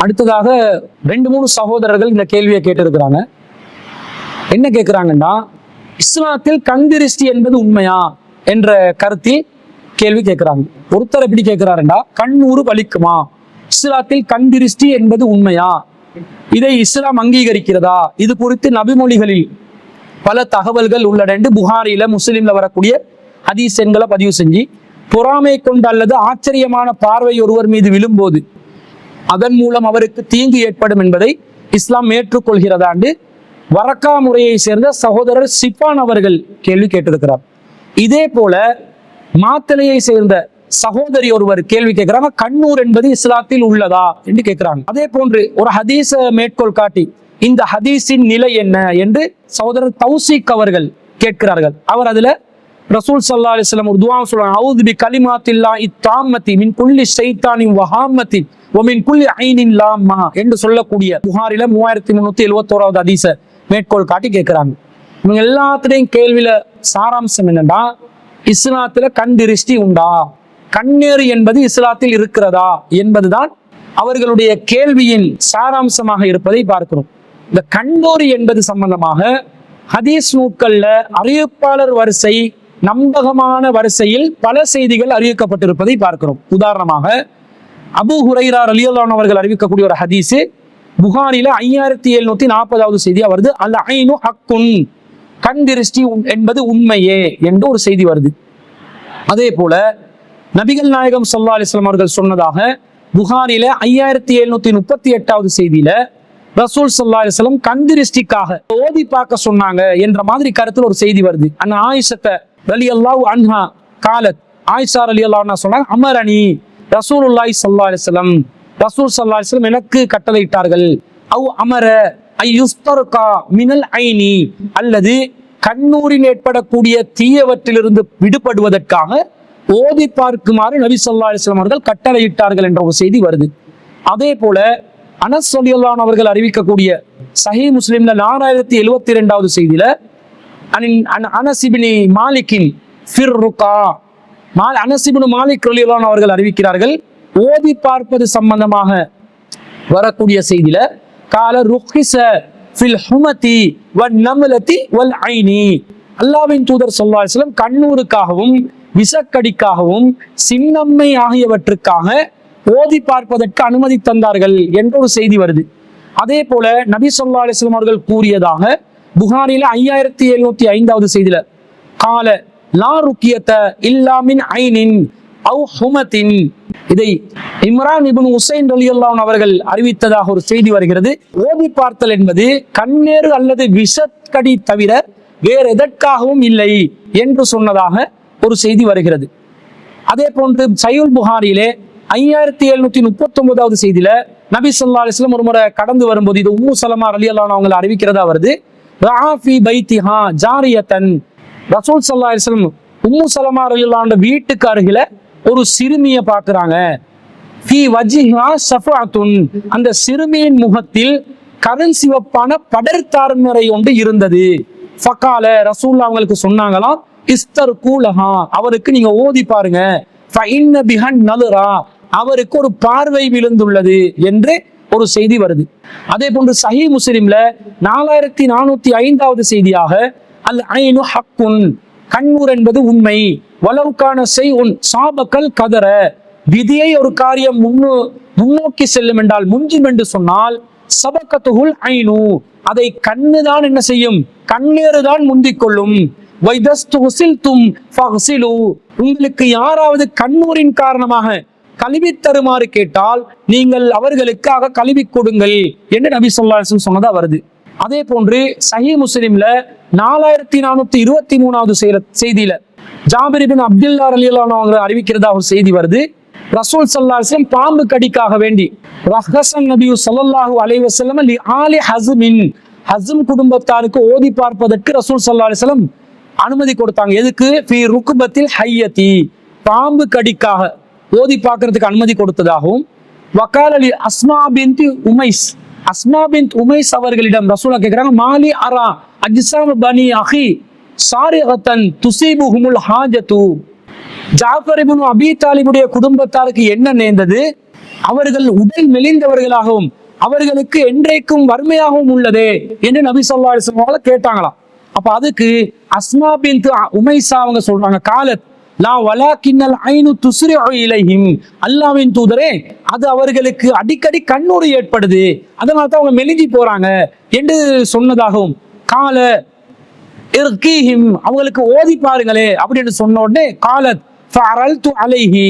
அடுத்ததாக 2-3 சகோதரர்கள் இந்த கேள்வியை கேட்டிருக்கிறாங்க. என்ன கேட்கிறாங்கன்னா, இஸ்லாத்தில் கண்திருஷ்டி என்பது உண்மையா என்ற கருத்தில் கேள்வி கேட்கிறாங்க. ஒருத்தர் எப்படி கேட்கிறாருண்டா, கண்ணூறு பலிக்குமா, இஸ்லாத்தில் கண்திருஷ்டி என்பது உண்மையா, இதை இஸ்லாம் அங்கீகரிக்கிறதா, இது குறித்து நபிமொழிகளில் பல தகவல்கள் உள்ளடண்டு புகாரில முஸ்லிம்ல வரக்கூடிய ஹதீஸ் எண்களை பதிவு செஞ்சு, பொறாமை கொண்டு அல்லது ஆச்சரியமான பார்வை ஒருவர் மீது விழும்போது அதன் மூலம் அவருக்கு தீங்கு ஏற்படும் என்பதை இஸ்லாம் ஏற்றுக்கொள்கிறதாண்டு வரக்கா முறையை சேர்ந்த சகோதரர் சிப்பான் அவர்கள் கேள்வி கேட்டிருக்கிறார். இதே போல மாத்தளையை சேர்ந்த சகோதரி ஒருவர் கேள்வி கேட்கிறாங்க, கண்ணூர் என்பது இஸ்லாத்தில் உள்ளதா என்று கேட்கிறாங்க. அதே போன்று ஒரு ஹதீஸ மேற்கோள் காட்டி இந்த ஹதீஸின் நிலை என்ன என்று சகோதரர் தௌசிக் அவர்கள் கேட்கிறார்கள். அவர் அதுல ரசூல் ஸல்லல்லாஹு அலைஹி வஸல்லம் ஒரு துஆ சொல்றாங்க, அஊது பி கலிமாத்தில்லாஹி தாம்மத்தி மின் குல்லி ஷைத்தானின் வஹாம்மத்தி வ மின் குல்லி ஐனின் லாம்மா என்று சொல்லக்கூடிய புகாரில 3371வது ஹதீஸ மேற்கோள் காட்டி கேட்கிறாங்க. இவங்க எல்லாத்துடையும் கேள்வியில சாராம்சம் என்னன்னா, இஸ்லாத்துல கண் திருஷ்டி உண்டா, கண்ணேறு என்பது இஸ்லாத்தில் இருக்கிறதா என்பதுதான் அவர்களுடைய கேள்வியின் சாராம்சமாக இருப்பதை பார்க்கிறோம். இந்த கண்ணோரி என்பது சம்பந்தமாக ஹதீஸ் நூட்கள்ல அறிவிப்பாளர் வரிசை, நம்பகமான வரிசையில் பல செய்திகள் அறிவிக்கப்பட்டிருப்பதை பார்க்கிறோம். உதாரணமாக அபூ ஹுரைரா ரலியல்லாஹு அன்ஹு அவர்கள் அறிவிக்கக்கூடிய ஒரு ஹதீஸ் புகாரில 5740வது செய்தியா வருது. அல் ஐனு ஹக்குன், கண் திருஷ்டி என்பது உண்மையே என்று ஒரு செய்தி வருது. அதே போல நபிகள் நாயகம் ஸல்லல்லாஹு அலைஹி வஸல்லம் அவர்கள் சொன்னதாக புகாரில 5738வது செய்தியில ரசூல் ஸல்லல்லாஹு அலைஹி வஸல்லம் கண் திருஷ்டிக்காக ஓதி பார்க்க சொன்னாங்க என்ற மாதிரி கருத்துல ஒரு செய்தி வருது. அன் ஆயிஷத்த ரலியல்லாஹு அன்ஹா காலத், ஆயிஷா ரலியல்லாஹு அன்ஹா சொன்னாங்க, அமரணி ரசூலுல்லாஹி ஸல்லல்லாஹு அலைஹி வஸல்லம், ரசூல் ஸல்லல்லாஹு அலைஹி வஸல்லம் எனக்கு கட்டளையிட்டார்கள், அவ் அமர ஐயுஸ்தர்கா மினல் ஐனி, அல்லது கண்ணூரில் ஏற்படக்கூடிய தீயவற்றிலிருந்து விடுபடுவதற்காக ஓதி பார்க்குமாறு நபி ஸல்லல்லாஹு அலைஹி வஸல்லம் அவர்கள் கட்டளையிட்டார்கள் என்ற ஒரு செய்தி வருது. அதே போல அனஸ் ரலியல்லாஹு அன்ஹு அவர்கள் அறிவிக்கக்கூடிய சஹீஹ் முஸ்லிம்ல 4072வது செய்தியில அனஸ் இப்னு மாலிக்கின் ஃபிர் ருகா, அனஸ் இப்னு மாலிக் ரலியல்லாஹு அன்ஹு அவர்கள் அறிவிக்கிறார்கள், ஓதி பார்ப்பது சம்பந்தமாக வரக்கூடிய செய்தியில கால ருஹிஸ ஃபில் ஹுமதி வன் நம்லதி வல் ஐனி, அல்லாஹ்வின் தூதர் ஸல்லல்லாஹு அலைஹி வஸல்லம் கண்ணூருக்காகவும் விசக்கடிக்காகவும் சின்னம்மை ஆகியவற்றுக்காக ஓதி பார்ப்பதற்கு அனுமதி தந்தார்கள் என்ற ஒரு செய்தி வருது. அதே போல நபி ஸல்லல்லாஹு அலைஹி வஸல்லம் அவர்கள் கூறியதாக புகாரில 5705வது செய்தியில கால லா ருக்கியத இல்லா மின் ஐனின் அவ் ஹுமத்தின், இதை இம்ரான் இப்னு உசைன் ரலியல்லாஹு அன்ஹு அவர்கள் அறிவித்ததாக ஒரு செய்தி வருகிறது. ஓதி பார்த்தல் என்பது கண்ணேறு அல்லது விஷக்கடி தவிர வேறு எதற்காகவும் இல்லை என்று சொன்னதாக ஒரு செய்தி வருகிறது. அதே போன்று சஹீஹ் புகாரியிலே 5739வது செய்தியில நபி ஸல்லல்லாஹு அலைஹி வஸல்லம் ஒரு முறை கடந்து வரும்போது, இது உம்மு சலமா ரலியல்லாஹு அன்ஹா அவங்களை அறிவிக்கிறதா வருது, ரஆஃபி பைத்திஹா ஜாரியத்தன், ரசூல் ஸல்லல்லாஹு அலைஹி வஸல்லம் உம்மு சலமா ரலியல்லாஹு அன்ஹா வீட்டுக்கு அருகில ஒரு சிறுமியை பார்க்கிறாங்க. ஃபீ வஜ்ஹிஹா ஸஃபாத்துன், அந்த சிறுமியின் முகத்தில் கருண் சிவப்பான படர்தார்மறை ஒன்று இருந்தது. ஃபகால, ரசூலுல்லாஹ் அவங்களுக்கு சொன்னாங்களாம், இஸ்தர்கூலஹா, அவருக்கு நீங்க ஓதி பாருங்க, ஃபஇன்ன பிஹன் நலுரா, அவருக்கு ஒரு பார்வை விழுந்துள்ளது என்று ஒரு செய்தி வருது. அதே போன்று சஹீஹ் முஸ்லிம்ல 4405வது செய்தியாக அல் ஐனு ஹக்குன், கண்ணூர் என்பது உண்மை, வலவுக்கான செய்உன் சாபக்கல் கதற, விதியை ஒரு காரியம் முன்னோக்கி செல்லும் என்றால் முஞ்சும் என்று சொன்னால் சபக்கத்துகுல் ஐனு, அதை கண்ணுதான் என்ன செய்யும், கண்ணேறுதான் முந்திக் கொள்ளும். உங்களுக்கு யாராவது கண்ணூரின் காரணமாக கழுவி தருமாறு கேட்டால் நீங்கள் அவர்களுக்காக கழுவி கொடுங்கள் என்று நபி ஸல்லல்லாஹு அலைஹி வஸல்லம் சொன்னதா வருது. அதே போன்று சஹீஹ் முஸ்லிம்ல 4423வது செய்தியில ஜாபிர் இப்னு அப்துல்லா ரலியல்லாஹு அன்ஹு அவங்க அறிவிக்கிறதா ஒரு செய்தி வருது. ரசூல் ஸல்லல்லாஹு அலைஹி வஸல்லம் பாம்பு கடிக்காக வேண்டி ரஹ்ஸன் நபி ஸல்லல்லாஹு அலைஹி வஸல்லம் லி ஆலி ஹஸ்மின், ஹஸ்ம் குடும்பத்தாருக்கு ஓதி பார்ப்பதற்கு ரசூல் ஸல்லல்லாஹு அலைஹி வஸல்லம் அனுமதி கொடுத்தாங்க. எதுக்கு? ஃபீ ருக்பத்தில் ஹய்யதி, பாம்பு கடிக்காக ஓதி பார்க்கறதுக்கு அனுமதி கொடுத்ததாகவும், வகாலலி அஸ்மா பின்த் உமைஸ், அஸ்மா பின்த் உமைஸ் அவர்களிடம் ரசூலா கேட்கிறாங்க, மாலி அரா அஜ்ஸாம் பனி அஹி சாரிகத்தன் துஸீபுஹுமுல் ஹாஜது, ஜாஃபர் இப்னு அபீ தாலிபுடைய குடும்பத்தாருக்கு என்ன நேர்ந்தது, அவர்கள் உடல் மெலிந்தவர்களாகவும் அவர்களுக்கு என்றைக்கும் வறுமையாகவும் உள்ளதே என்று நபி ஸல்லல்லாஹு அலைஹி வஸல்லம் கேட்டாங்களாம். அப்ப அதுக்கு அஸ்மா பின்த் உமைஸா அவங்க சொல்றாங்க, காலத் லா வலாக்கின்னல் ஐனு துஸ்ரிஉ இலைஹிம், அல்லாஹ்வின் தூதரே அது அவர்களுக்கு அடிக்கடி கண்ணூறு ஏற்படுது, அதனால தான் அவங்க மெலிஞ்சி போறாங்க என்று சொன்னதாகவும், கால இர்கீஹிம் அவங்களுக்கு ஓதி பாருங்களே அப்படின்னு சொன்ன உடனே காலத் ஃபஅரல்து அலைஹி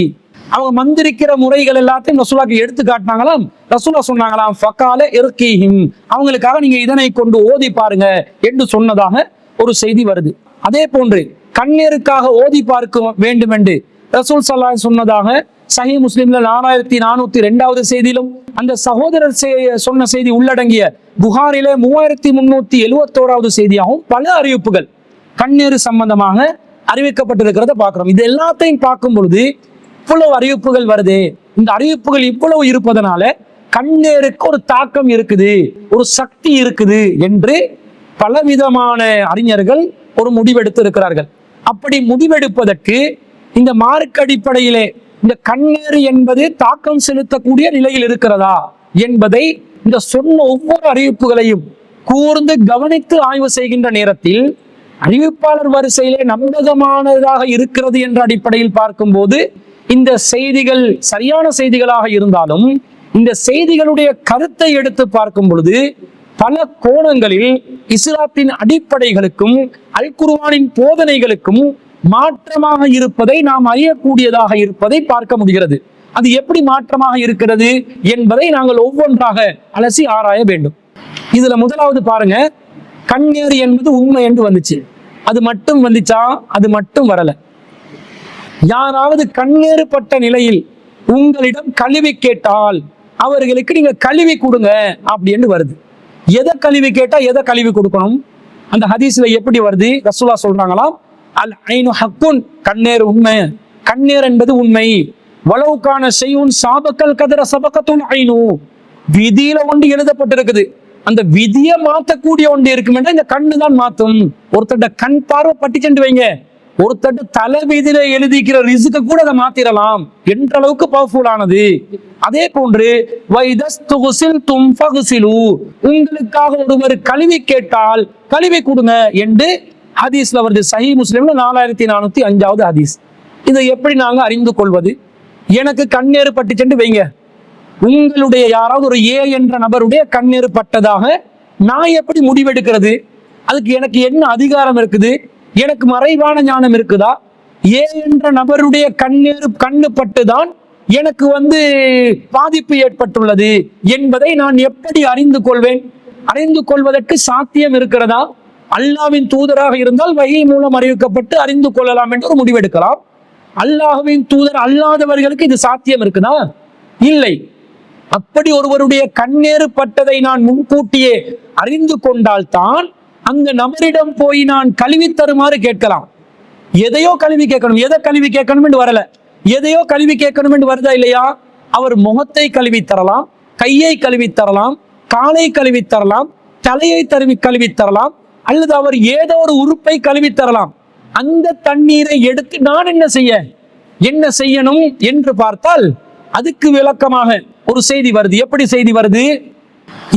அவங்க மந்திரிக்கிற முறைகள் எல்லாத்தையும் ரசூலுல்லாஹ்க்கு எடுத்து காட்டினாங்களாம். ரசூலுல்லாஹ் சொன்னாங்களாம் ஃபகால இர்கீஹிம் அவங்களுக்காக நீங்க இதனை கொண்டு ஓதி பாருங்க என்று சொன்னதாக ஒரு செய்தி வருது. அதே போன்று கண்ணீருக்காக ஓதி பார்க்க வேண்டும் என்று ரசூல் ஸல்லல்லாஹு அலைஹி சொன்னதாக சஹீஹ் முஸ்லிம்ல 4402வது செய்தியிலும், அந்த சகோதரர் சொன்ன செய்தி உள்ளடங்கிய புகாரில 3371வது செய்தியாகவும் பல அறிவிப்புகள் கண்ணீர் சம்பந்தமாக அறிவிக்கப்பட்டிருக்கிறத பார்க்கிறோம். இது எல்லாத்தையும் பார்க்கும் பொழுது இவ்வளவு அறிவிப்புகள் வருது. இந்த அறிவிப்புகள் இவ்வளவு இருப்பதனால கண்ணீருக்கு ஒரு தாக்கம் இருக்குது, ஒரு சக்தி இருக்குது என்று பலவிதமான அறிஞர்கள் ஒரு முடிவெடுத்து இருக்கிறார்கள். அப்படி முடிவெடுப்பதற்கு இந்த மார்க்க அடிப்படையிலே இந்த கண்ணீர் என்பது தாக்கம் செலுத்தக்கூடிய நிலையில் இருக்கிறதா என்பதை இந்த சொன்ன ஒவ்வொரு அறிவிப்புகளையும் கூர்ந்து கவனித்து ஆய்வு செய்கின்ற நேரத்தில் அறிவிப்பாளர் வரிசையிலே நம்பகமானதாக இருக்கிறது என்ற அடிப்படையில் பார்க்கும்போது இந்த செய்திகள் சரியான செய்திகளாக இருந்தாலும் இந்த செய்திகளுடைய கருத்தை எடுத்து பார்க்கும் பொழுது பல கோணங்களில் இஸ்லாத்தின் அடிப்படைகளுக்கும் அல் குர்ஆனின் போதனைகளுக்கும் மாற்றமாக இருப்பதை நாம் அறியக்கூடியதாக இருப்பதை பார்க்க முடிகிறது. அது எப்படி மாற்றமாக இருக்கிறது என்பதை நாங்கள் ஒவ்வொன்றாக அலசி ஆராய வேண்டும். இதுல முதலாவது பாருங்க, கண்ணீர் என்பது உண்மை என்று வந்துச்சு. அது மட்டும் வந்துச்சா? அது மட்டும் வரல. யாராவது கண்ணீர் பட்ட நிலையில் உங்களிடம் கழுவி கேட்டால் அவர்களுக்கு நீங்க கழுவி கொடுங்க அப்படின்னு வருது. எதை கழுவி கேட்டா எதை கழுவி கொடுக்கணும்? அந்த ஹதீஸ்ல எப்படி வருது? ரசூலுல்லாஹ் சொல்றாங்களாம், அல் ஐனு ஹக்குன், கண்ணீர் உண்மை, கண்ணீர் என்பது உண்மை. வலவுக்கான செய்யுன் சாபக்கல் கதர சபக்கத்துல் ஐனு, விதியில ஒன்று எழுதப்பட்டிருக்குது, அந்த விதியை மாற்றக்கூடிய ஒன்று இருக்குமென்றா இந்த கண்ணு தான் மாற்றும். ஒருத்தட்ட கண் பார்வை பட்டி சென்று வைங்க, ஒருத்தட்ட தலை வீதியில எழுதிக்கிற ரிஸ்க கூட அதை மாத்திரலாம் என்ற அளவுக்கு பவர்ஃபுல் ஆனது. அதே போன்று உங்களுக்காக ஒருவர் கழுவி கேட்டால் கழுவி கொடுங்க என்று ஹதீஸ்ல வருது. சஹீஹ் முஸ்லிம்ல 4405வது ஹதீஸ். இதை எப்படி நாங்க அறிந்து கொள்வது? எனக்கு கண்ணீர் பட்டு சென்று வைங்க, உங்களுடைய யாராவது ஒரு ஏ என்ற நபருடைய கண்ணீர் பட்டதாக நான் எப்படி முடிவெடுக்கிறது? அதுக்கு எனக்கு என்ன அதிகாரம் இருக்குது? எனக்கு மறைவான ஞானம் இருக்குதா? ஏ என்ற நபருடைய கண்ணு பட்டுதான் எனக்கு பாதிப்பு ஏற்பட்டுள்ளது என்பதை நான் எப்படி அறிந்து கொள்வேன்? அறிந்து கொள்வதற்கு சாத்தியம் இருக்கிறதா? அல்லாஹ்வின் தூதராக இருந்தால் வஹி மூலம் அறிவிக்கப்பட்டு அறிந்து கொள்ளலாம் என்று ஒரு முடிவெடுக்கலாம். அல்லாஹ்வின் தூதர் அல்லாதவர்களுக்கு இது சாத்தியம் இருக்குதா? இல்லை. அப்படி ஒருவருடைய கண்ணீர் பட்டதை நான் முன்கூட்டியே அறிந்து கொண்டால்தான் அந்த நபரிடம் போய் நான் கழுவி தருமாறு கேட்கலாம். எதையோ கழுவி கேட்கணும், எதை கழுவி கேட்கணும் என்று வரல, எதையோ கழுவி கேட்கணும் என்று வருதா இல்லையா? அவர் முகத்தை கழுவி தரலாம், கையை கழுவி தரலாம், காலை கழுவி தரலாம், தலையை கழுவி தரலாம், அல்லது அவர் ஏதோ ஒரு உறுப்பை கழுவி தரலாம். அந்த தண்ணீரை எடுத்து நான் என்ன செய்யணும் என்று பார்த்தால் அதுக்கு விளக்கமாக ஒரு செய்தி வருது. எப்படி செய்தி வருது?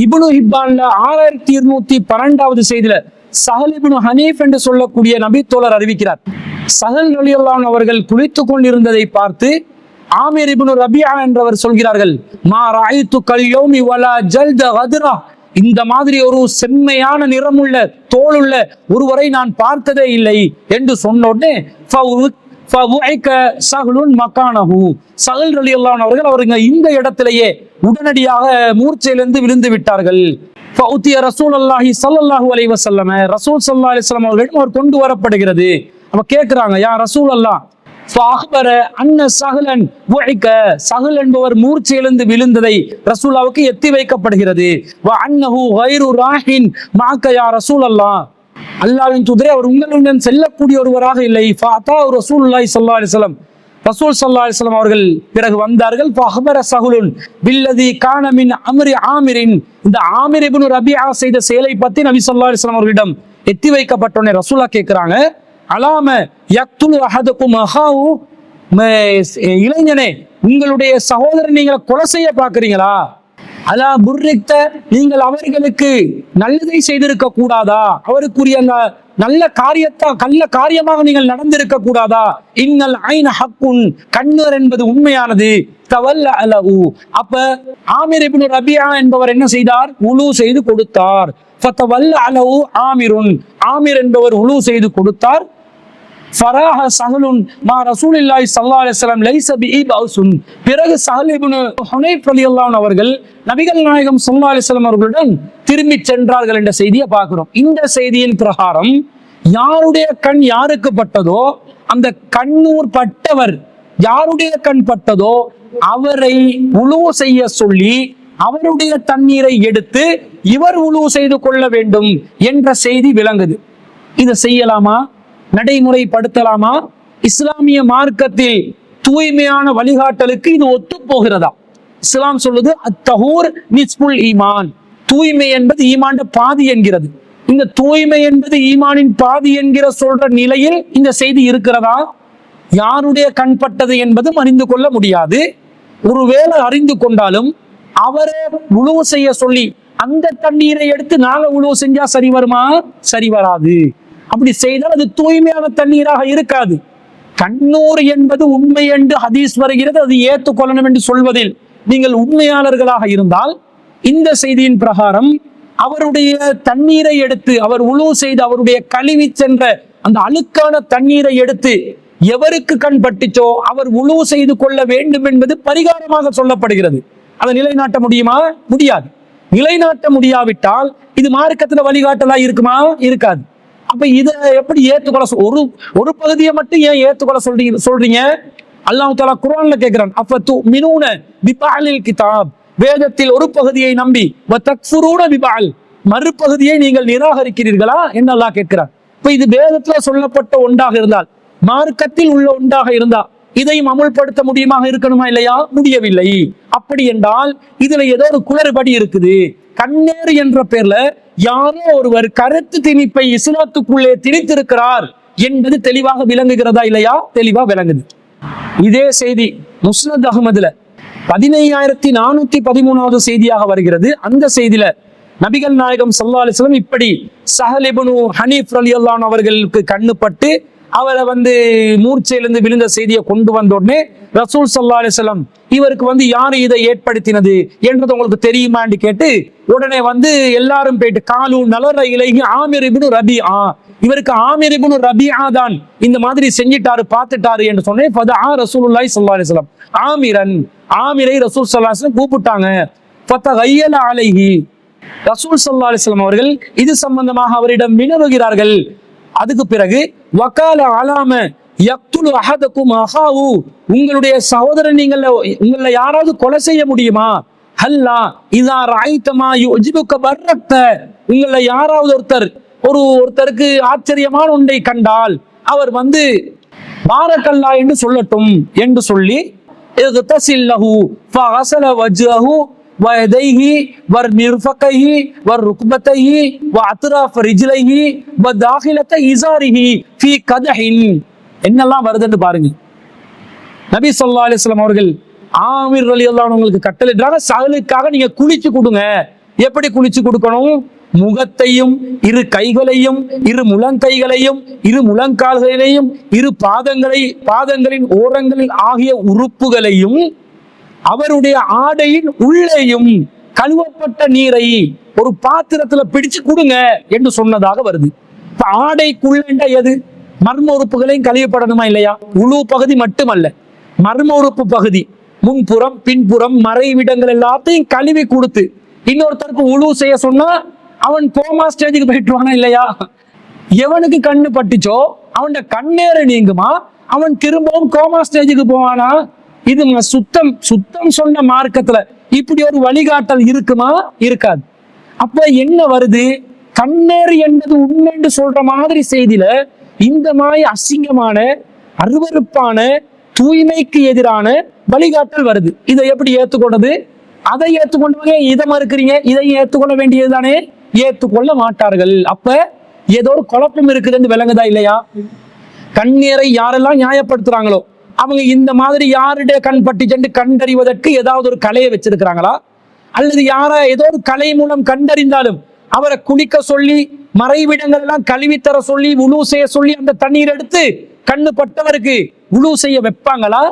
இப்னு ஹிப்பான்ல 6212வது செய்தியில சஹல் இப்னு ஹனீஃப் என்று சொல்லக்கூடிய நபி தோழர் அறிவிக்கிறார். சஹல் ரலியல்லாஹு அன்ஹு அவர்கள் குளித்துக் கொண்டிருந்ததை பார்த்து ஆமிர் இப்னு ரபியா என்றவர் சொல்கிறார்கள், மா ரஅய்து கல் யௌமி வலா ஜல்த கத்ரா, இந்த மாதிரி ஒரு செம்மையான நிறமுள்ள தோளுள்ள ஒருவரை நான் பார்த்ததே இல்லை என்று சொன்ன உடனே சஹல் ரலியல்லாஹு அன்ஹு அவர்கள் இந்த இடத்திலேயே உடனடியாக மூர்ச்சையிலிருந்து விழுந்து விட்டார்கள். ரசூலுல்லாஹி ஸல்லல்லாஹு அலைஹி வஸல்லம், ரசூல் ஸல்லல்லாஹு அலைஹி வஸல்லம் அவர்களிடம் அவர் கொண்டு வரப்படுகிறது. அப்ப கேட்கிறாங்க, யா ரசூலல்லாஹ் சஹல் என்பவர் மூர்ச்சையிலிருந்து விழுந்ததை ரசூலுல்லாஹ்வுக்கு எத்தி வைக்கப்படுகிறது. அல்லாஹ்வின் தூதரே, அவர் உங்களுடன் செல்லக்கூடிய ஒருவராக இல்லை. ரசூலுல்லாஹி ஸல்லல்லாஹு அலைஹி வஸல்லம், ரசூல் ஸல்லல்லாஹு அலைஹி வஸல்லம் அவர்கள் பிறகு வந்தார்கள். இந்த ஆமிர் இப்னு ரபியா செய்த செயலை பத்தி நபி ஸல்லல்லாஹு அலைஹி வஸல்லம் அவர்களிடம் எத்தி வைக்கப்பட்டோனே ரசூலுல்லாஹ் கேட்கிறாங்க, அலாம யக்துல் அஹதுக்கும் அஹாஹு, இளைஞனே உங்களுடைய சகோதரன் நீங்களை கொலை செய்ய பார்க்கிறீங்களா? அலா புர்ரிக்த, நீங்கள் அவர்களுக்கு நல்லதை செய்திருக்க கூடாதா? அவருக்குரிய அந்த நல்ல காரியமாக நீங்கள் நடந்திருக்க கூடாதா? இன்னல் ஐன ஹக்குன், கண்ணர் என்பது உண்மையானது. தவல்ல அலஹு, அப்ப ஆமிர் இப்னு ரபியா என்பவர் என்ன செய்தார்? உலு செய்து கொடுத்தார். ஃபதவல்ல அலஹு ஆமிருன், ஆமிர் என்பவர் உலு செய்து கொடுத்தார். ஃபராஹ சஹலுன் மா ரசூலில்லாஹி ஸல்லல்லாஹு அலைஹி வஸல்லம் லைஸ பிஇபௌசுன், பிறகு சஹல் இப்னு ஹுனைஃப் ரலியல்லாஹு அன்ஹு அவர்கள் நபிகள் நாயகம் ஸல்லல்லாஹு அலைஹி வஸல்லம் அவர்களுடன் திரும்பி சென்றார்கள் என்ற செய்தியை பார்க்கிறோம். இந்த செய்தியின் பிரகாரம் யாருடைய கண் யாருக்கு பட்டதோ, அந்த கண்ணூர் பட்டவர் யாருடைய கண் பட்டதோ அவரை உலு செய்ய சொல்லி அவருடைய தண்ணீரை எடுத்து இவர் உலு செய்து கொள்ள வேண்டும் என்ற செய்தி விளங்குது. இதை செய்யலாமா? நடைமுறைப்படுத்தலாமா? இஸ்லாமிய மார்க்கத்தில் தூய்மையான வழிகாட்டலுக்கு இது ஒத்து போகிறதா? இஸ்லாம் சொல்லுது அத்தஹூர் நிஸ்புல் ஈமான், தூய்மை என்பது ஈமான் பாதி என்கிறது. இந்த தூய்மை என்பது ஈமானின் பாதி என்கிற சொல்ற நிலையில் இந்த செய்தி இருக்கிறதா? யாருடைய கண்பட்டது என்பதும் அறிந்து கொள்ள முடியாது. ஒருவேளை அறிந்து கொண்டாலும் அவரை உழவு செய்ய சொல்லி அந்த தண்ணீரை எடுத்து நாங்க உழவு செஞ்சா சரி வருமா? சரி வராது. அப்படி செய்தால் அது தூய்மையான தண்ணீராக இருக்காது. கண்ணூர் என்பது உண்மை என்று ஹதீஸ் வருகிறது, அது ஏற்றுக்கொள்ளணும் என்று சொல்வதில் நீங்கள் உண்மையாளர்களாக இருந்தால் இந்த செய்தியின் பிரகாரம் அவருடைய தண்ணீரை எடுத்து அவர் உழவு செய்து அவருடைய கழுவி சென்ற அந்த அழுக்கான தண்ணீரை எடுத்து எவருக்கு கண் பட்டுச்சோ அவர் உழவு செய்து கொள்ள வேண்டும் என்பது பரிகாரமாக சொல்லப்படுகிறது. அதை நிலைநாட்ட முடியுமா? முடியாது. நிலைநாட்ட முடியாவிட்டால் இது மார்க்கத்துல வழிகாட்டலா இருக்குமா? இருக்காது. அப்ப இதை எப்படி ஏத்துக்கொள்ள ஒரு பகுதியை மட்டும் ஏன் ஏத்துக்கொள்ள சொல்றீங்க? அல்லாஹ் தஆலா குர்ஆன்ல கேட்கிறான், அஃபது மினூன பிபஅலில் கிதாப், வேதத்தில் ஒரு பகுதியை நம்பி வதக்ஃபுரூன பிபஅல், மறுபகுதியை நீங்கள் நிராகரிக்கிறீர்களா என்று அல்லாஹ் கேட்கிறார். இப்ப இது வேதத்துல சொல்லப்பட்ட ஒன்றாக இருந்தால், மார்க்கத்தில் உள்ள ஒன்றாக இருந்தா இதையும் அமுல்படுத்த முடியுமாக இருக்கணுமா? இல்லையா? முடியவில்லை. அப்படி என்றால் இதுல ஏதோ ஒரு குளறுபடி இருக்குது. கண்ணேறு என்ற பேர்ல யாரோ ஒருவர் கருத்து திணிப்பை இஸ்லாத்துக்குள்ளே திணித்திருக்கிறார் என்பது தெளிவாக விளங்குகிறதா? இல்லையா? தெளிவா விளங்குது. இதே செய்தி முஸ்னத் அஹ்மதுல 15413வது செய்தியாக வருகிறது. அந்த செய்தியில நபிகள் நாயகம் ஸல்லல்லாஹு அலைஹி வஸல்லம் இப்படி ஸஹல் இப்னு ஹனீஃப் ரலியல்லாஹு அன்ஹு அவர்களுக்கு கண்ணுப்பட்டு அவரை மூர்ச்சையிலிருந்து விழுந்த செய்தியை கொண்டு வந்த உடனே ரசூல் ஸல்லல்லாஹு அலைஹி வஸல்லம் இவருக்கு யாரு இதை ஏற்படுத்தினது என்றது உங்களுக்கு தெரியுமான்னு கேட்டு உடனே எல்லாரும் போயிட்டு காலு நலர இலைஹி ஆமிர் இப்னு ரபிஆ, இவருக்கு ஆமிர் இப்னு ரபிஆ தான் இந்த மாதிரி செஞ்சிட்டாரு பார்த்துட்டாரு என்று சொன்னேன். ஃபதஆ ரசூலுல்லாஹி ஸல்லல்லாஹு அலைஹி வஸல்லம் ஆமிரை ரசூல் ஸல்லல்லாஹு அலைஹி வஸல்லம் கூப்பிட்டாங்க. ஃபதகய்யல அலைஹி, ரசூல் ஸல்லல்லாஹு அலைஹி வஸல்லம் அவர்கள் இது சம்பந்தமாக அவரிடம் வினவுகிறார்கள். அதுக்கு பிறகு வகால அலாம யக்துலு அஹதகும் அஹாவு, உங்களுடைய சகோதரன் உங்களை யாராவது கொலை செய்ய முடியுமா? ஹல்லா இதா ரஐதமா யுஜிபுக பர்ரக்த, உங்களை யாராவது ஒருத்தருக்கு ஆச்சரியமான ஒன்றை கண்டால் அவர் பாரக்கல்லா என்று சொல்லட்டும் என்று சொல்லி இக்தஸில்லஹு ஃபகஸல வஜ்ஹஹு ويديه ورمرفقيه وركبتيه واطراف رجليه وداخله ازاره في قدح, என்னெல்லாம் வருதுன்னு பாருங்க. நபி ஸல்லல்லாஹு அலைஹி வஸல்லம் அவர்கள் ஆமிர் ரலியல்லாஹு அன்ஹு உங்களுக்கு கட்டளையிடுறாங்க, சகலுக்காக நீங்க குளிச்சு கொடுங்க. எப்படி குளிச்சு கொடுக்கணும்? முகத்தையும் இரு கைகளையும் இரு முழங்கைகளையும் இரு முழங்கால்களையும் இரு பாதங்களின் ஓரங்களில் ஆகிய உறுப்புகளையும் அவருடைய ஆடையின் உள்ளேயும் கழுவப்பட்ட நீரை ஒரு பாத்திரத்துல பிடிச்சு கொடுங்க என்று சொன்னதாக வருது. இப்ப ஆடைக்குள்ள எது? மர்ம உறுப்புகளையும் கழுவப்படணுமா இல்லையா? உழு பகுதி மட்டுமல்ல, மர்ம உறுப்பு பகுதி முன்புறம் பின்புறம் மறைவிடங்கள் எல்லாத்தையும் கழுவி கொடுத்து இன்னொருத்தருக்கு உழு செய்ய சொன்னா அவன் கோமா ஸ்டேஜுக்கு போயிட்டுவானா இல்லையா? எவனுக்கு கண்ணு பட்டுச்சோ அவன் கண்ணேறு நீங்குமா? அவன் திரும்பவும் கோமா ஸ்டேஜுக்கு போவானா? இது சுத்தம் சொன்ன மார்க்கத்துல இப்படி ஒரு வழிகாட்டல் இருக்குமா? இருக்காது. அப்ப என்ன வருது? கண்ணேறு என்பது உண்மை என்று சொல்ற மாதிரி செய்தியில இந்த மாதிரி அசிங்கமான அருவருப்பான தூய்மைக்கு எதிரான வழிகாட்டல் வருது. இதை எப்படி ஏத்துக்கொண்டது? அதை ஏத்துக்கொண்டவங்க இதை மறுக்கிறீங்க, இதை ஏத்துக்கொள்ள வேண்டியது தானே? ஏத்துக்கொள்ள மாட்டார்கள். அப்ப ஏதோ ஒரு குழப்பம் இருக்குதுன்னு விளங்குதா இல்லையா? கண்ணீரை யாரெல்லாம் நியாயப்படுத்துறாங்களோ அவங்க இந்த மாதிரி யாருடைய கண் பட்டுச்சென்று கண்டறிவதற்கு ஏதாவது ஒரு கலையை வச்சிருக்கிறாங்களா? அல்லது ஏதோ ஒரு கலை மூலம் கண்டறிந்தாலும் அவரை குளிக்க சொல்லி மறைவிடங்கள் எல்லாம் கழுவித்தர சொல்லி உழு செய்ய சொல்லி அந்த தண்ணீர் எடுத்து கண்ணு பட்டவருக்கு உழு செய்ய வைப்பாங்களா?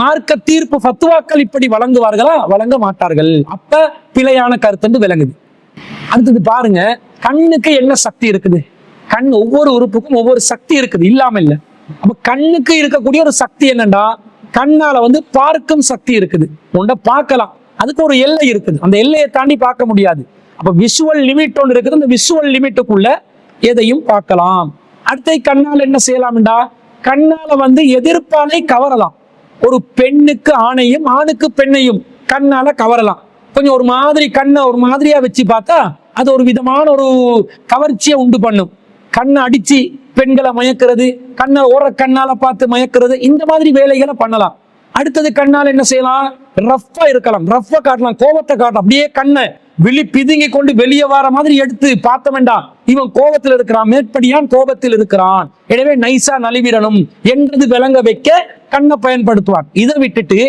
மார்க்க தீர்ப்பு ஃபத்வாக்கள் இப்படி வழங்குவார்களா? வழங்க மாட்டார்கள். அப்ப பிழையான கருத்து விளங்குது. அடுத்தது பாருங்க, கண்ணுக்கு என்ன சக்தி இருக்குது? கண் ஒவ்வொரு உறுப்புக்கும் ஒவ்வொரு சக்தி இருக்குது, இல்லாம இல்ல. அப்ப கண்ணுக்கு இருக்கக்கூடிய ஒரு சக்தி என்னன்னா, கண்ணால பார்க்கும் சக்தி இருக்குது. ஒன்றை பார்க்கலாம், அதுக்கு ஒரு எல்லை இருக்குது, அந்த எல்லையை தாண்டி பார்க்க முடியாது. அப்ப விஷுவல் லிமிட் ஒன்று இருக்குது, அந்த விஷுவல் லிமிட்டுக்குள்ள எதையும் பார்க்கலாம். அடுத்த கண்ணால் என்ன செய்யலாம்டா, கண்ணால எதிர்ப்பானை கவரலாம். ஒரு பெண்ணுக்கு ஆணையும் ஆணுக்கு பெண்ணையும் கண்ணால கவரலாம். கொஞ்சம் ஒரு மாதிரி கண்ணை ஒரு மாதிரியா வச்சு பார்த்தா அது ஒரு விதமான ஒரு கவர்ச்சியை உண்டு பண்ணும். கண்ணை அடிச்சு பெண்களை மயக்கிறது, கண்ணை கண்ணால பார்த்து மயக்கிறது, இந்த மாதிரி வேலைகளை பண்ணலாம். அடுத்தது கண்ணால் என்ன செய்யலாம், ரஃப்பா இருக்கலாம், ரஃப்பா காட்டலாம், கோபத்தை காட்டலாம். அப்படியே கண்ணை விழி பிதுங்கி கொண்டு வெளியே வர மாதிரி எடுத்து பார்த்த வேண்டாம், இவன் கோபத்தில் இருக்கிறான், மேற்படியான் கோபத்தில் இருக்கிறான், எனவே நைசா நலிவிடணும் என்றது விளங்க வைக்க கண்ணை பயன்படுத்துவான். இதை விட்டுட்டு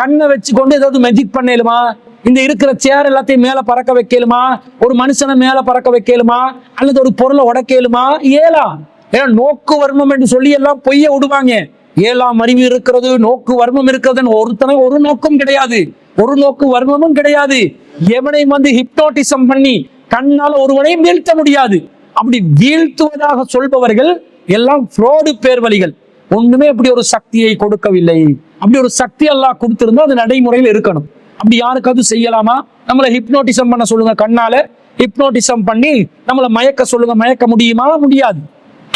கண்ணை வச்சு கொண்டு ஏதாவது மேஜிக் பண்ணலுமா, இந்த இருக்கிற சேர் எல்லாத்தையும் மேல பறக்க வைக்கலுமா, ஒரு மனுஷனை மேல பறக்க வைக்கலுமா, அல்லது ஒரு பொருளை உடைக்கலுமா? ஏலாம். ஏன்னா நோக்கு வர்மம் என்று சொல்லி எல்லாம் பொய்ய விடுவாங்க. ஏழாம் அறிவு இருக்கிறது, நோக்கு வர்மம் இருக்கிறதுன்னு ஒருத்தனை ஒரு நோக்கம் கிடையாது, ஒரு நோக்கு வர்மமும் கிடையாது. எவனை ஹிப்னோட்டிசம் பண்ணி கண்ணால ஒருவனையும் வீழ்த்த முடியாது. அப்படி வீழ்த்துவதாக சொல்பவர்கள் எல்லாம் ஃப்ராடு பேர்வழிகள். ஒண்ணுமே அப்படி ஒரு சக்தியை கொடுக்கவில்லை. அப்படி ஒரு சக்தி எல்லாம் கொடுத்திருந்தா அது நடைமுறையில் இருக்கணும். அப்படி யாருக்காவது செய்யலாமா? நம்மளை ஹிப்னோட்டிசம் பண்ண சொல்லுங்க, கண்ணால ஹிப்னோட்டிசம் பண்ணி நம்மளை மயக்க சொல்லுங்க, மயக்க முடியுமா? முடியாது.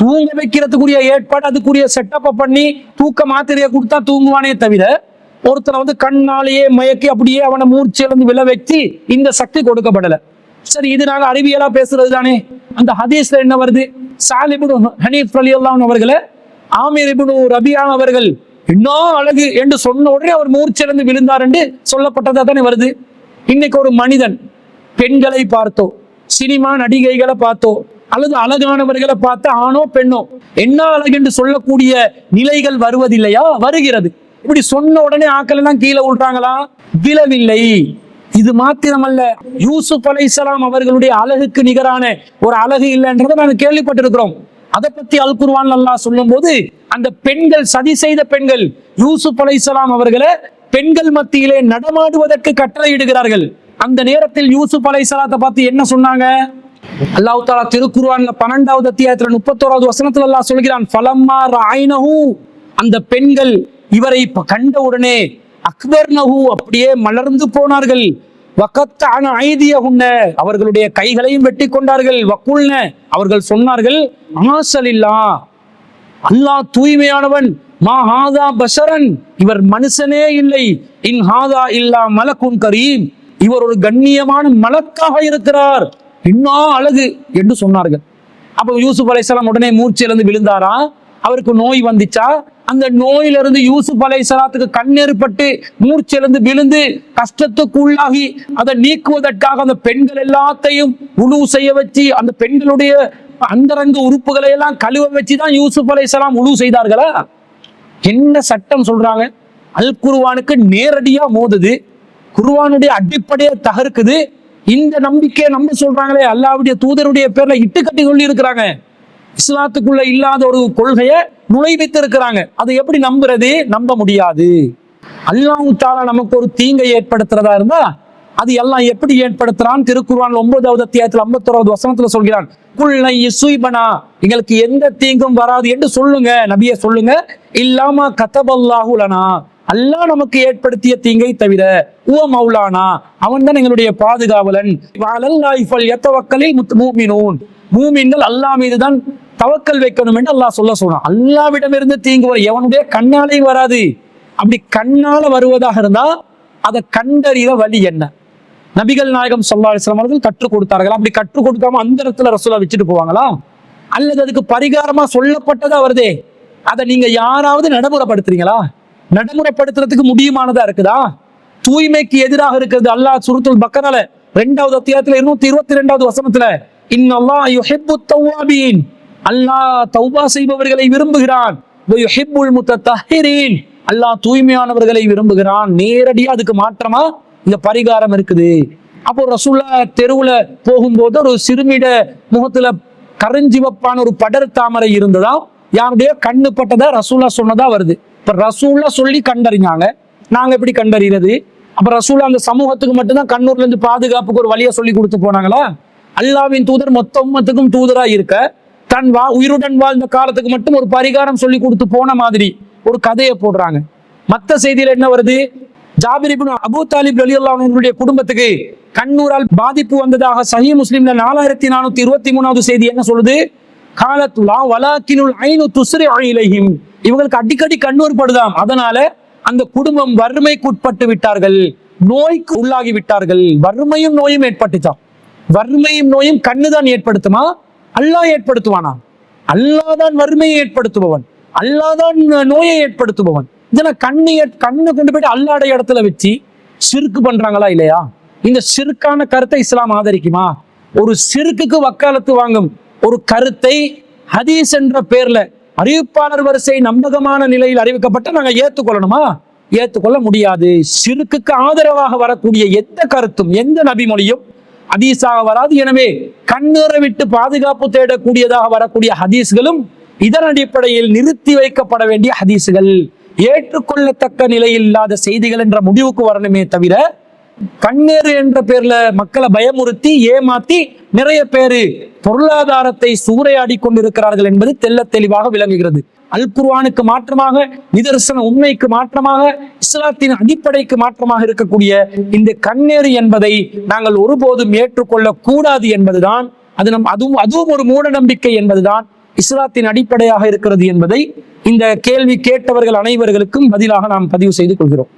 தூங்க வைக்கிறதுக்குரிய ஏற்பாடு, அதுக்குரிய செட்டப்பை பண்ணி தூக்க மாத்திரையை கொடுத்தா தூங்குவானே தவிர ஒருத்தனை கண்ணாலேயே மயக்கி அப்படியே அவனை மூர்ச்சியிலிருந்து விழ வச்சு இந்த சக்தி கொடுக்கப்படல. சரி, இது நாங்க அறிவியலா பேசுறது தானே. அந்த ஹதீஸ்ல என்ன வருது, சாலிபுன் ஹனீஃப் ரலியல்லாஹு அவர்களை ஆமீர் இப்னு ரபியா அவர்கள் இன்னும் அழகு என்று சொன்ன உடனே அவர் மூர்ச்சியிலிருந்து விழுந்தார் என்று சொல்லப்பட்டதா தானே வருது. இன்னைக்கு ஒரு மனிதன் பெண்களை பார்த்தோ, சினிமா நடிகைகளை பார்த்தோ, அல்லது அழகானவர்களை பார்த்து ஆணோ பெண்ணோ என்ன அழகு என்று சொல்லக்கூடிய நிலைகள் வருவதில்லையா? வருகிறது. இப்படி சொன்ன உடனே ஆக்கள் எல்லாம் கீழே விழுறாங்களா? விழவில்லை. இது மாத்திரமல்ல, யூசுப் அலைஹிஸ்ஸலாம் அவர்களுடைய அழகுக்கு நிகரான ஒரு அழகு இல்லைன்றதை நாங்கள் கேள்விப்பட்டிருக்கிறோம். அதை பத்தி அல் குர்ஆன் அல்லாஹ் சொல்லும் போது அந்த பெண்கள், சதி செய்த பெண்கள் யூசுப் அலைஹிஸ்ஸலாம் அவர்களை பெண்கள் மத்தியிலே நடமாடுவதற்கு கட்டளையிடுகிறார்கள். அந்த நேரத்தில் யூசுப் அலைஹிஸ்ஸலாத்தை பார்த்து என்ன சொன்னாங்க? அல்லாஹ் தஆலா திருக்குர்ஆன்ல 12வது அத்தியாயத்துல 31வது வசனத்துல அல்லாஹ் சொல்கிறான், ஃபலம்மா ரஅய்னஹு, அந்த பெண்கள் இவரை கண்ட உடனே அக்பர்னஹு, அப்படியே மலர்ந்து போனார்கள். வகத்தஅன ஐதியஹுன்ன, அவர்களுடைய கைகளையும் வெட்டி கொண்டார்கள். வகுல்ன, அவர்கள் சொன்னார்கள், ஆஸலில்லாஹ், அல்லாஹ் தூய்மையானவன், மா ஹாதா பஷரன், இவர் மனுஷனே இல்லை, இன் ஹாதா இல்லா மலக்குன் கரீம், இவர் ஒரு கண்ணியமான மலக்காக இருக்கிறார், இன்னும் அழகு என்று சொன்னார்கள். அப்போ யூசுப் அலைஹிஸ்ஸலாம் உடனே மூர்ச்சியிலிருந்து விழுந்தாரா? அவருக்கு நோய் வந்துச்சா? அந்த நோயிலிருந்து யூசுப் அலைஹிஸ்ஸலாத்துக்கு கண்ணேற்பட்டு மூர்ச்சியிலிருந்து விழுந்து கஷ்டத்துக்கு உள்ளாகி அதை நீக்குவதற்காக அந்த பெண்கள் எல்லாத்தையும் உழு செய்ய வச்சு அந்த பெண்களுடைய அந்தரங்க உறுப்புகளை எல்லாம் கழுவ வச்சுதான் யூசுப் அலைஹிஸ்ஸலாம் உழு செய்தார்களா? என்ன சட்டம் சொல்றாங்க? அல் குர்ஆனுக்கு நேரடியா மோதுது, குர்ஆனுடைய அடிப்படையை தகர்க்குது. இந்த நம்பிக்கையை நம்ப சொல்றாங்களே, அல்லாஹ்வுடைய தூதருடைய பேர்ல இட்டு கட்டி சொல்லி இருக்கிறாங்க. இஸ்லாத்துக்குள்ள இல்லாத ஒரு கொள்கையை நுழைவித்து இருக்கிறாங்க. அதை எப்படி நம்புறது? நம்ப முடியாது. அல்லாஹ் தஆலா நமக்கு ஒரு தீங்கை ஏற்படுத்துறதா இருந்தா அது எல்லாம் எப்படி ஏற்படுத்துறான்? திருக்குர்ஆன் 9வது அத்தியாயத்துல 51வது வசனத்துல சொல்கிறான், குல்லை யுஸீபனா, எங்களுக்கு எந்த தீங்கும் வராது என்று சொல்லுங்க, நபியே சொல்லுங்க, இல்லாம கதபல்லாஹு லனா, அல்லாஹ் நமக்கு ஏற்படுத்திய தீங்கை தவிர, உவ மௌலானா, அவன் தான் எங்களுடைய பாதுகாவலன், வஅலல்லாஹி ஃபல்யதவக்கலில் முஃமினூன், மூமின்கள் அல்லாஹ் மீதுதான் தவக்கல் வைக்கணும் என்று அல்லாஹ் சொல்றான். அல்லாஹ்விடம் இருந்து தீங்கு வரும், எவனுடைய கண்ணாலையும் வராது. அப்படி கண்ணால வருவதாக இருந்தா அதை கண்டறிய வழி என்ன? நபிகள் நாயகம் ஸல்லல்லாஹு அலைஹி வஸல்லம் அவர்கள் கற்றுக் கொடுத்தார்கள். அப்படி கற்றுக் கொடுக்காம அந்த இடத்துல ரசூலா வச்சுட்டு போவாங்களா? அல்லது அதுக்கு பரிகாரமா சொல்லப்பட்டதா வருதே, அதை நீங்க யாராவது நடைமுறைப்படுத்துறீங்களா? நடைமுறைப்படுத்துறதுக்கு முடியுமானதா இருக்குதா? தூய்மைக்கு எதிராக இருக்கிறது. அல்லாஹ் சூரத்துல் பக்கரால 2வது அத்தியாயத்துல 222வது வசனத்துல, இன்னல்லாஹ் யுஹிப்புத் தவ்வாபீன், அல்லாஹ் தௌபா செய்பவர்களை விரும்புகிறான், வ யுஹிப்புல் முத்தத்தஹிரீன், அல்லாஹ் தூய்மையானவர்களை விரும்புகிறான். நேரடியா அதுக்கு மாற்றமா இந்த பரிகாரம் இருக்குது. அப்போ ரசூலுல்லாஹ் தெருவுல போகும்போது ஒரு சிறுமிட முகத்துல கருஞ்சிவப்பான ஒரு படர் தாமரை இருந்ததா, யாருடைய கண்ணு பட்டதா ரசூலுல்லாஹ் சொன்னதா வருது. இப்ப ரசூலுல்லாஹ் சொல்லி கண்டறிஞ்சாங்க, நாங்க எப்படி கண்டறிகிறது? அப்ப ரசூலுல்லாஹ் அந்த சமூகத்துக்கு மட்டும்தான் கண்ணூர்ல இருந்து பாதுகாப்புக்கு ஒரு வழியை சொல்லி கொடுத்து போனாங்களா? அல்லாஹ்வின் தூதர் மொத்த உம்மத்துக்கும் தூதரா இருக்க தன் உயிருடன் வாழ்ந்த காலத்துக்கு மட்டும் ஒரு பரிகாரம் சொல்லி கொடுத்து போன மாதிரி ஒரு கதையை போடுறாங்க. மத்த செய்தியில என்ன வருது? ஜாபிர் இப்னு அபூ தாலிப் ரலியல்லாஹு அன்ஹுடைய குடும்பத்துக்கு கண்ணூரால் பாதிப்பு வந்ததாக சஹீஹ் முஸ்லிம்ல 4423வது செய்தி என்ன சொல்லுது? காலத்துலா வலாக்கினுல் ஐனு துஸ்ரி இலைஹிம், இவங்களுக்கு அடிக்கடி கண்ணூர் படுதாம், அதனால அந்த குடும்பம் வறுமைக்குட்பட்டு விட்டார்கள், நோய்க்கு உள்ளாகி விட்டார்கள். வறுமையும் நோயும் ஏற்பட்டுச்சான். வறுமையும் நோயும் கண்ணுதான் ஏற்படுத்துமா? அல்லாஹ் ஏற்படுத்துவானா? அல்லாஹ் தான் வறுமையை ஏற்படுத்துபவன், அல்லாஹ் தான் நோயை ஏற்படுத்துபவன். இதெல்லாம் கண்ணை கொண்டு போயிட்டு அல்லாஹ்வுடைய இடத்துல வச்சு ஷிர்க் பண்றாங்களா இல்லையா? இந்த ஷிர்கான கருத்தை இஸ்லாம் ஆதரிக்குமா? ஒரு ஷிர்க்குக்கு வக்காலத்து வாங்கும் ஒரு கருத்தை ஹதீஸ் என்ற பேர்ல அறிவிப்பாளர் வரிசை நம்பகமான நிலையில் அறிவிக்கப்பட்ட நாங்க ஏத்துக்கொள்ளணுமா? ஏத்துக்கொள்ள முடியாது. ஷிர்க்குக்கு ஆதரவாக வரக்கூடிய எந்த கருத்தும் எந்த நபிமொழியும் ஹதீஸாக வராது. எனவே கண்ணீரை விட்டு பாதுகாப்பு தேடக்கூடியதாக வரக்கூடிய ஹதீஸ்களும் இதன் அடிப்படையில் நிறுத்தி வைக்கப்பட வேண்டிய ஹதீஸ்கள், ஏற்றுக்கொள்ளத்தக்க நிலையில் இல்லாத செய்திகள் என்ற முடிவுக்கு வரணுமே தவிர, கண்ணீர் என்ற பேர்ல மக்களை பயமுறுத்தி ஏமாத்தி நிறைய பேரு பொருளாதாரத்தை சூறையாடி கொண்டிருக்கிறார்கள் என்பது தெள்ள தெளிவாக விளங்குகிறது. அல் குர்ஆனுக்கு மாற்றமாக, நிதர்சன உண்மைக்கு மாற்றமாக, இஸ்லாத்தின் அடிப்படைக்கு மாற்றமாக இருக்கக்கூடிய இந்த கண்ணீர் என்பதை நாங்கள் ஒருபோதும் ஏற்றுக்கொள்ள கூடாது என்பதுதான், அதுவும் ஒரு மூட நம்பிக்கை என்பதுதான் இஸ்லாத்தின் அடிப்படையாக இருக்கிறது என்பதை இந்த கேள்வி கேட்டவர்கள் அனைவர்களுக்கும் பதிலாக நாம் பதிவு செய்து கொள்கிறோம்.